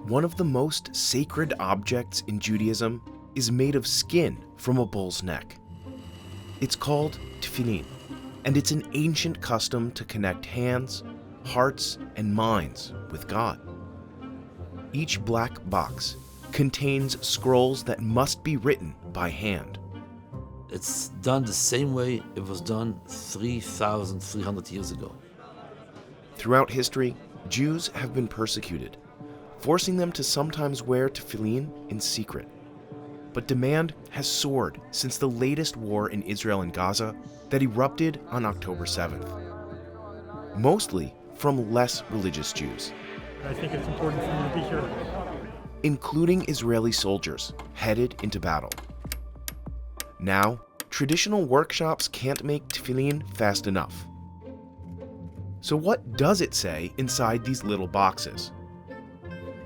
One of the most sacred objects in Judaism is made of skin from a bull's neck. It's called Tefillin, and it's an ancient custom to connect hands, hearts, and minds with God. Each black box contains scrolls that must be written by hand. It's done the same way it was done 3,300 years ago. Throughout history, Jews have been persecuted, forcing them to sometimes wear tefillin in secret. But demand has soared since the latest war in Israel and Gaza that erupted on October 7th. Mostly from less religious Jews. I think it's important for me to be here. Including Israeli soldiers headed into battle. Now, traditional workshops can't make tefillin fast enough. So what does it say inside these little boxes?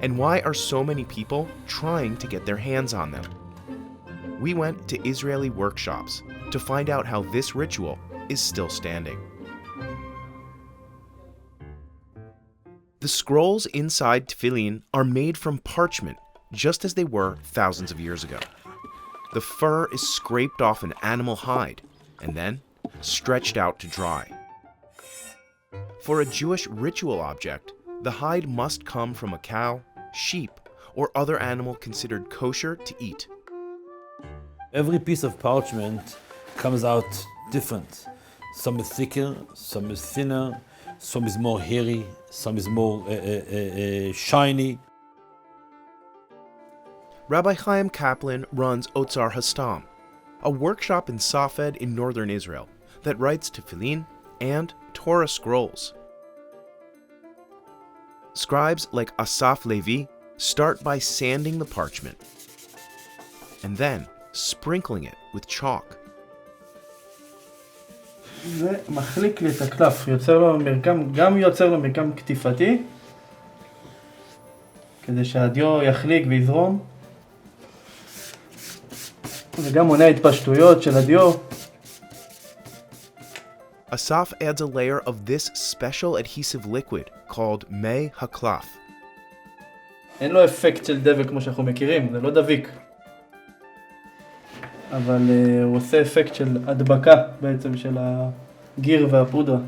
And why are so many people trying to get their hands on them? We went to Israeli workshops to find out how this ritual is still standing. The scrolls inside tefillin are made from parchment, just as they were thousands of years ago. The fur is scraped off an animal hide and then stretched out to dry. For a Jewish ritual object, the hide must come from a cow, sheep, or other animal considered kosher to eat. Every piece of parchment comes out different. Some is thicker, some is thinner, some is more hairy, some is more shiny. Rabbi Kaplan runs Otzar Hastam, a workshop in Safed in northern Israel that writes tefillin and Torah scrolls. Scribes like Asaf Levi start by sanding the parchment and then sprinkling it with chalk. זה מחליק לי את הקלף, יוצר לו מרקם, גם יוצר לו מרקם כתיפתי, כדי שהדיו יחליק ויזרום, וגם מונע התפשטויות של הדיו. Asaf adds a layer of this special adhesive liquid called mei haklaf. אין לו אפקט של דבק כמו שאנחנו מכירים, זה לא דביק. אבל הוא עושה אפקט של הדבקה בעצם של הגיר והפודרה.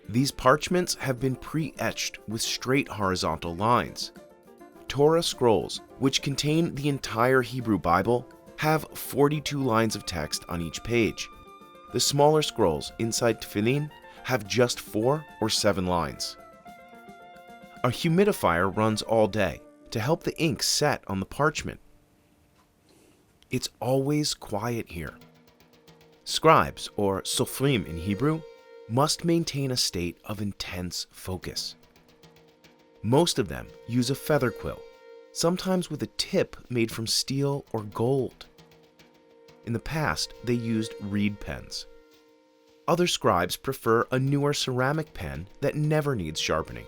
These parchments have been pre-etched with straight horizontal lines. Torah scrolls, which contain the entire Hebrew Bible, have 42 lines of text on each page. The smaller scrolls inside tefillin have just 4 or 7 lines. A humidifier runs all day to help the ink set on the parchment. It's always quiet here. Scribes, or sofrim in Hebrew, must maintain a state of intense focus. Most of them use a feather quill, sometimes with a tip made from steel or gold. In the past, they used reed pens. Other scribes prefer a newer ceramic pen that never needs sharpening.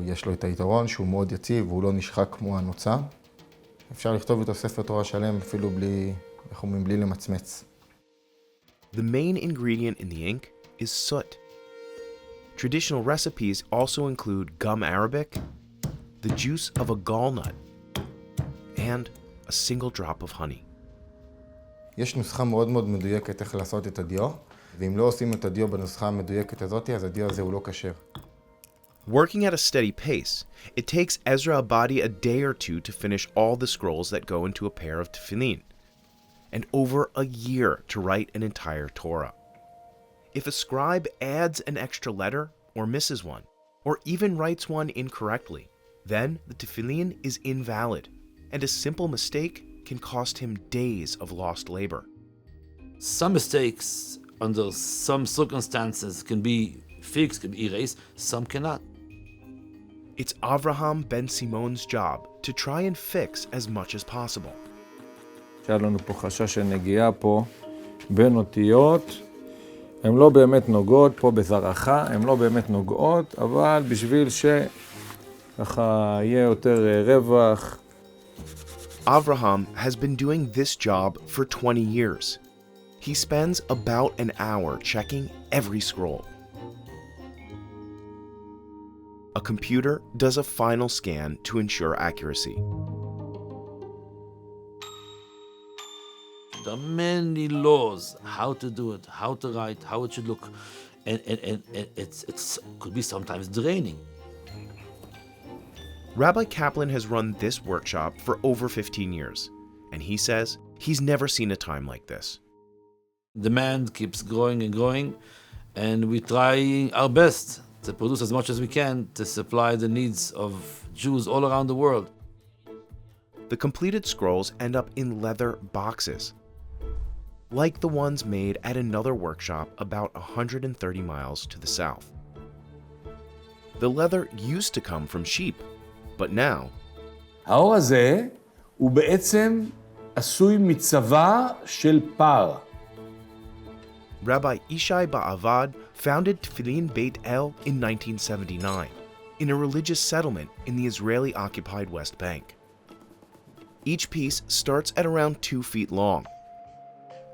יש לו את היתרון שהוא מאוד יציב והוא לא נשחק כמו הנוצה. אפשר לכתוב איתו ספר תורה שלם אפילו בלי למצמץ. The main ingredient in the ink is soot. Traditional recipes also include gum arabic, the juice of a gallnut, and a single drop of honey. יש נוסחה מאוד מאוד מדויקת איך לעשות את הדיו, ואם לא עושים את הדיו בנוסחה המדויקת הזאת, אז הדיו הזה הוא לא כשר. Working at a steady pace, it takes Ezra Abadi a day or two to finish all the scrolls that go into a pair of tefillin, and over a year to write an entire Torah. If a scribe adds an extra letter, or misses one, or even writes one incorrectly, then the tefillin is invalid, and a simple mistake can cost him days of lost labor. Some mistakes under some circumstances can be fixed, can be erased, some cannot. It's Avraham ben Simon's job to try and fix as much as possible. היה לנו פה חשש של נגיעה פה בין אותיות, הן לא באמת נוגעות, פה בזרעך, הן לא באמת נוגעות, אבל בשביל שככה יהיה יותר רווח. Avraham has been doing this job for 20 years. He spends about an hour checking every scroll. a computer does a final scan to ensure accuracy. There are many laws how to do it, how to write, how it should look, and it's could be sometimes draining. Rabbi Kaplan has run this workshop for over 15 years, and he says he's never seen a time like this. Demand keeps growing and growing, and we try our best to produce as much as we can to supply the needs of Jews all around the world. The completed scrolls end up in leather boxes, like the ones made at another workshop about 130 miles to the south. The leather used to come from sheep, but now האור הזה הוא בעצם עשוי מצבא של פר. Rabbi Ishai Ba'avad founded Tefillin Beit El in 1979 in a religious settlement in the Israeli-occupied West Bank. Each piece starts at around 2 feet long.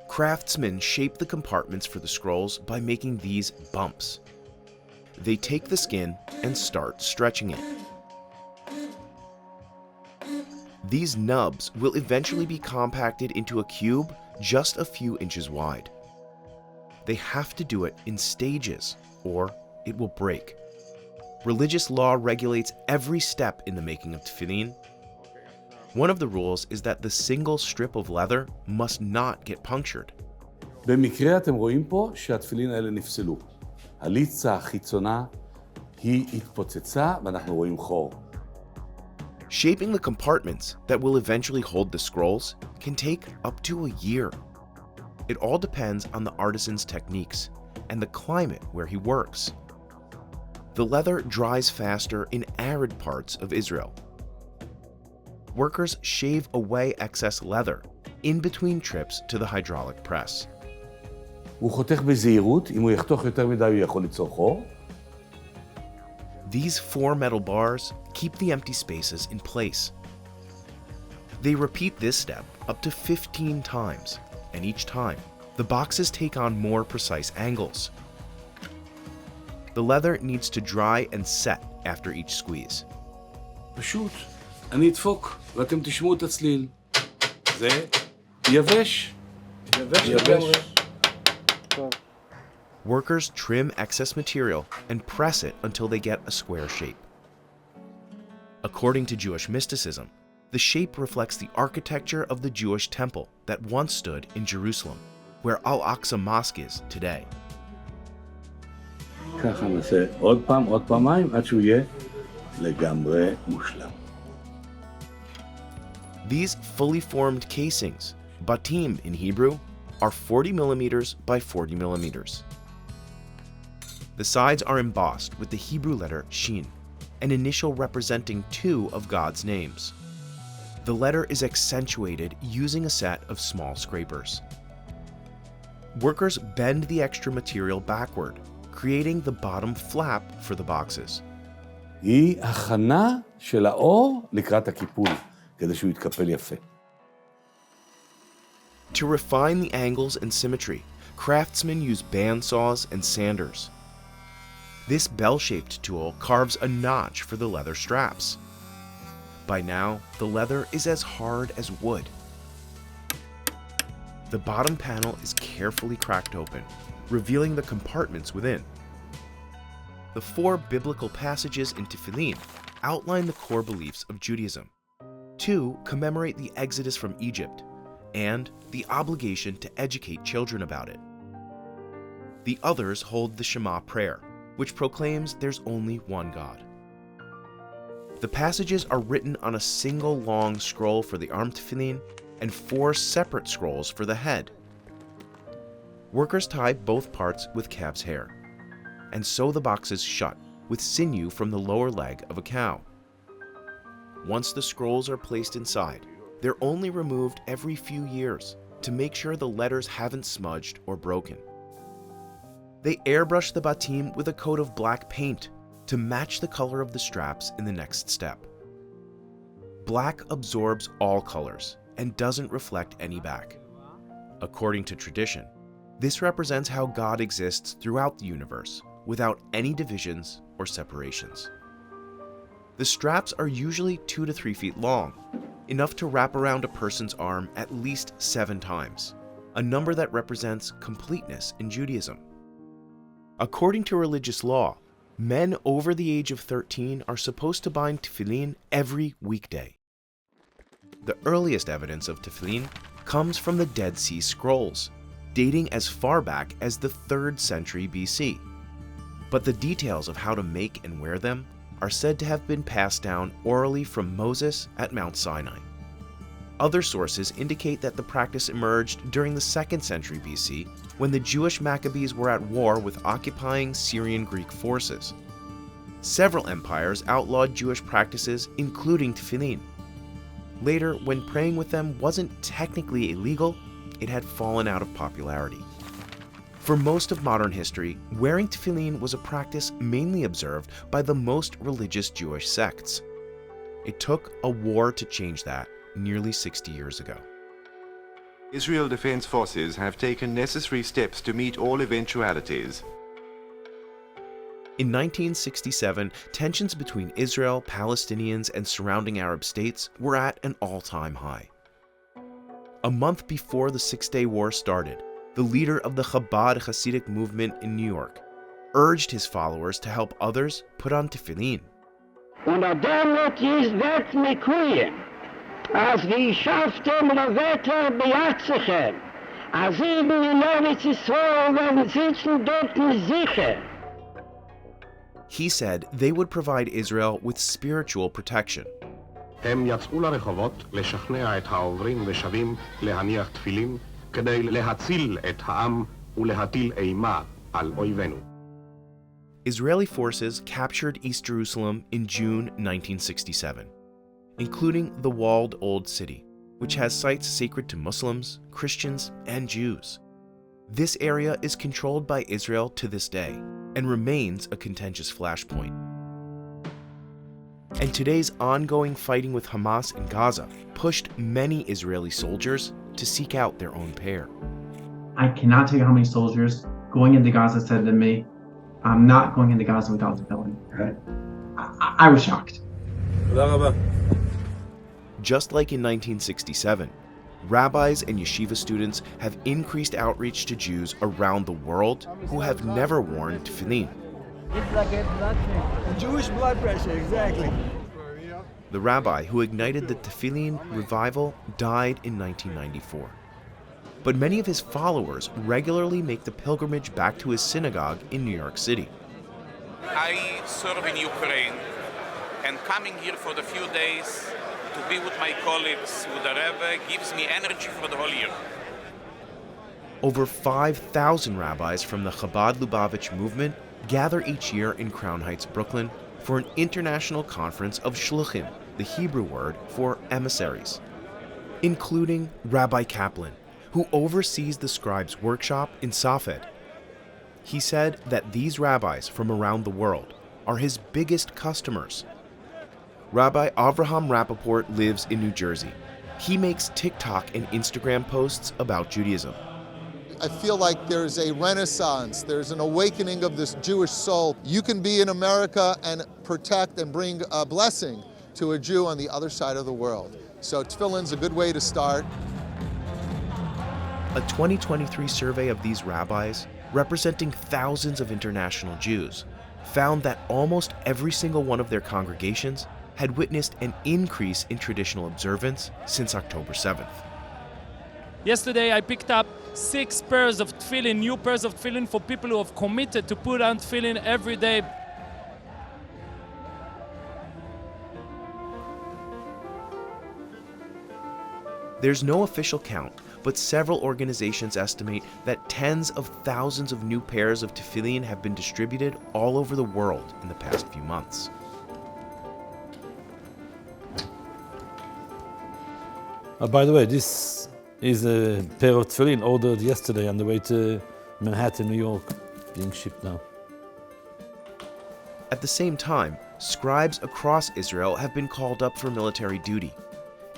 Craftsmen shape the compartments for the scrolls by making these bumps. They take the skin and start stretching it. These nubs will eventually be compacted into a cube just a few inches wide. They have to do it in stages, or it will break. Religious law regulates every step in the making of tefillin. One of the rules is that the single strip of leather must not get punctured. במקרה אתם רואים פה שהתפילין האלה נפסלו. הליצה החיצונה היא התפוצצה ואנחנו רואים חור. Shaping the compartments that will eventually hold the scrolls can take up to a year. It all depends on the artisan's techniques and the climate where he works. The leather dries faster in arid parts of Israel. Workers shave away excess leather in between trips to the hydraulic press. הוא חותך בזהירות, אם הוא יחתוך יותר מדי הוא יכול ליצור חור. These 4 metal bars keep the empty spaces in place. They repeat this step up to 15 times, and each time, the boxes take on more precise angles. The leather needs to dry and set after each squeeze. פשוט, אני אדפוק ואתם תשמעו את הצליל. זה יבש. יבש. Workers trim excess material and press it until they get a square shape. According to Jewish mysticism, the shape reflects the architecture of the Jewish temple that once stood in Jerusalem, where Al-Aqsa Mosque is today. ככה נעשה עוד פעם, עוד פעמיים, עד שהוא יהיה לגמרי מושלם. These fully formed casings, batim in Hebrew, are 40 millimeters by 40 millimeters. The sides are embossed with the Hebrew letter Shin, an initial representing 2 of God's names. The letter is accentuated using a set of small scrapers. Workers bend the extra material backward, creating the bottom flap for the boxes. היא הכנה של האור לקראת הקיפול, כדי שהוא יתקפל יפה. To refine the angles and symmetry, craftsmen use bandsaws and sanders. This bell-shaped tool carves a notch for the leather straps. By now, the leather is as hard as wood. The bottom panel is carefully cracked open, revealing the compartments within. The 4 biblical passages in Tefillin outline the core beliefs of Judaism. 2 commemorate the exodus from Egypt and the obligation to educate children about it. The others hold the Shema prayer, which proclaims there's only one God. The passages are written on a single long scroll for the arm tefillin and 4 separate scrolls for the head. Workers tie both parts with calf's hair and sew the boxes shut with sinew from the lower leg of a cow. Once the scrolls are placed inside, they're only removed every few years to make sure the letters haven't smudged or broken. They airbrush the batim with a coat of black paint to match the color of the straps in the next step. Black absorbs all colors and doesn't reflect any back. According to tradition, this represents how God exists throughout the universe without any divisions or separations. The straps are usually 2 to 3 feet long, enough to wrap around a person's arm at least 7 times, a number that represents completeness in Judaism. According to religious law, men over the age of 13 are supposed to bind tefillin every weekday. The earliest evidence of tefillin comes from the Dead Sea Scrolls, dating as far back as the 3rd century BC. But the details of how to make and wear them are said to have been passed down orally from Moses at Mount Sinai. Other sources indicate that the practice emerged during the 2nd century BC when the Jewish Maccabees were at war with occupying Syrian Greek forces. Several empires outlawed Jewish practices, including tefillin. Later, when praying with them wasn't technically illegal, it had fallen out of popularity. For most of modern history, wearing tefillin was a practice mainly observed by the most religious Jewish sects. It took a war to change that nearly 60 years ago. Israel Defense Forces have taken necessary steps to meet all eventualities. In 1967, tensions between Israel, Palestinians, and surrounding Arab states were at an all-time high. A month before the Six-Day War started, the leader of the Chabad Hasidic movement in New York urged his followers to help others put on tefillin. Und damit ist wird mikuye, als wie schaftem Wetter bejatzichem, als eben in Eretz Yisrael werden sitzen dort sicher. He said they would provide Israel with spiritual protection. הם יצאו לרחובות לשכנע את העוברים ושבים להניח תפילין כדי להציל את העם ולהטיל אימה על אויבינו. Israeli forces captured East Jerusalem in June 1967, including the walled Old City, which has sites sacred to Muslims, Christians, and Jews. This area is controlled by Israel to this day and remains a contentious flashpoint. And today's ongoing fighting with Hamas in Gaza pushed many Israeli soldiers to seek out their own pair. I cannot tell you how many soldiers going into Gaza said to me, I'm not going into Gaza without tefillin. Right. I was shocked. Just like in 1967, rabbis and yeshiva students have increased outreach to Jews around the world who have never worn tefillin. It's like a Jewish blood pressure, exactly. The rabbi who ignited the tefillin revival died in 1994. But many of his followers regularly make the pilgrimage back to his synagogue in New York City. I serve in Ukraine, and coming here for the few days to be with my colleagues, with the Rabbi, gives me energy for the whole year. Over 5,000 rabbis from the Chabad Lubavitch movement gather each year in Crown Heights, Brooklyn, for an international conference of shluchim, the Hebrew word for emissaries, including Rabbi Kaplan, who oversees the Scribes workshop in Safed. He said that these rabbis from around the world are his biggest customers. Rabbi Avraham Rappaport lives in New Jersey. He makes TikTok and Instagram posts about Judaism. I feel like there's a renaissance, there's an awakening of this Jewish soul. You can be in America and protect and bring a blessing to a Jew on the other side of the world. So tefillin's a good way to start. A 2023 survey of these rabbis, representing thousands of international Jews, found that almost every single one of their congregations had witnessed an increase in traditional observance since October 7th. Yesterday I picked up 6 pairs of tefillin, new pairs of tefillin for people who have committed to put on tefillin every day. There's no official count, but several organizations estimate that tens of thousands of new pairs of tefillin have been distributed all over the world in the past few months. By the way, this is a pair of tefillin ordered yesterday on the way to Manhattan, New York, being shipped now. At the same time, scribes across Israel have been called up for military duty,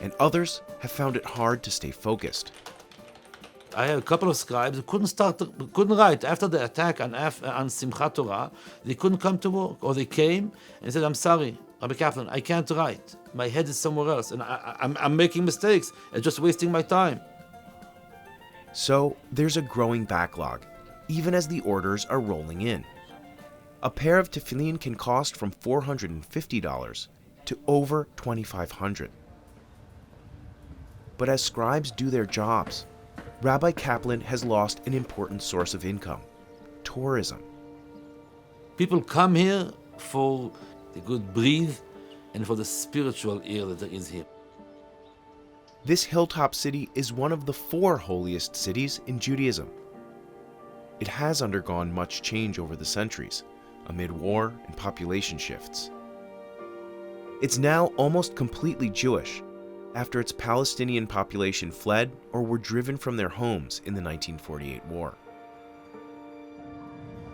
and others have found it hard to stay focused. I have a couple of scribes who couldn't write. After the attack on Simchat Torah, they couldn't come to work, or they came and said, I'm sorry, Rabbi Kaplan, I can't write. My head is somewhere else, and I'm making mistakes and just wasting my time. So there's a growing backlog, even as the orders are rolling in. A pair of tefillin can cost from $450 to over $2,500. But as scribes do their jobs, Rabbi Kaplan has lost an important source of income: tourism. People come here for the good breathe and for the spiritual air that there is here. This hilltop city is one of the 4 holiest cities in Judaism. It has undergone much change over the centuries, amid war and population shifts. It's now almost completely Jewish, after its Palestinian population fled or were driven from their homes in the 1948 war.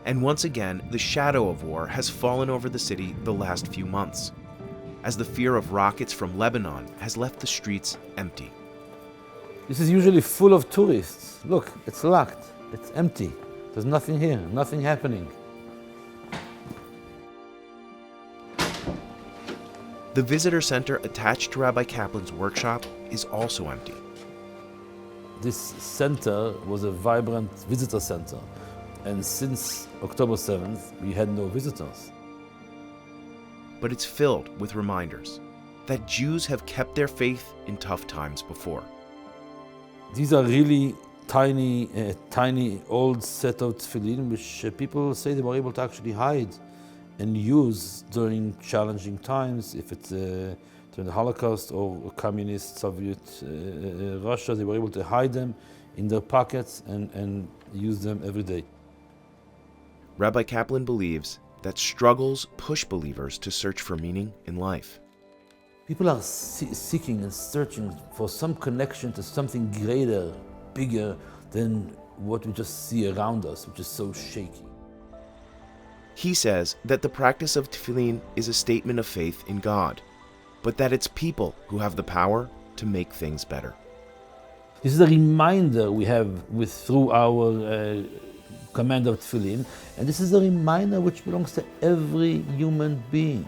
And once again, the shadow of war has fallen over the city the last few months, as the fear of rockets from Lebanon has left the streets empty. This is usually full of tourists. Look, it's locked, it's empty. There's nothing here, nothing happening. The visitor center attached to Rabbi Kaplan's workshop is also empty. This center was a vibrant visitor center, and since October 7th, we had no visitors. But it's filled with reminders that Jews have kept their faith in tough times before. These are really tiny old set of tefillin, which people say they were able to actually hide and use during challenging times. If it's during the Holocaust or communist Soviet Russia, they were able to hide them in their pockets and use them every day. Rabbi Kaplan believes that struggles push believers to search for meaning in life. People are seeking and searching for some connection to something greater, bigger than what we just see around us, which is so shaky. He says that the practice of tefillin is a statement of faith in God, but that it's people who have the power to make things better. This is a reminder we have through our command of tefillin, and this is a reminder which belongs to every human being.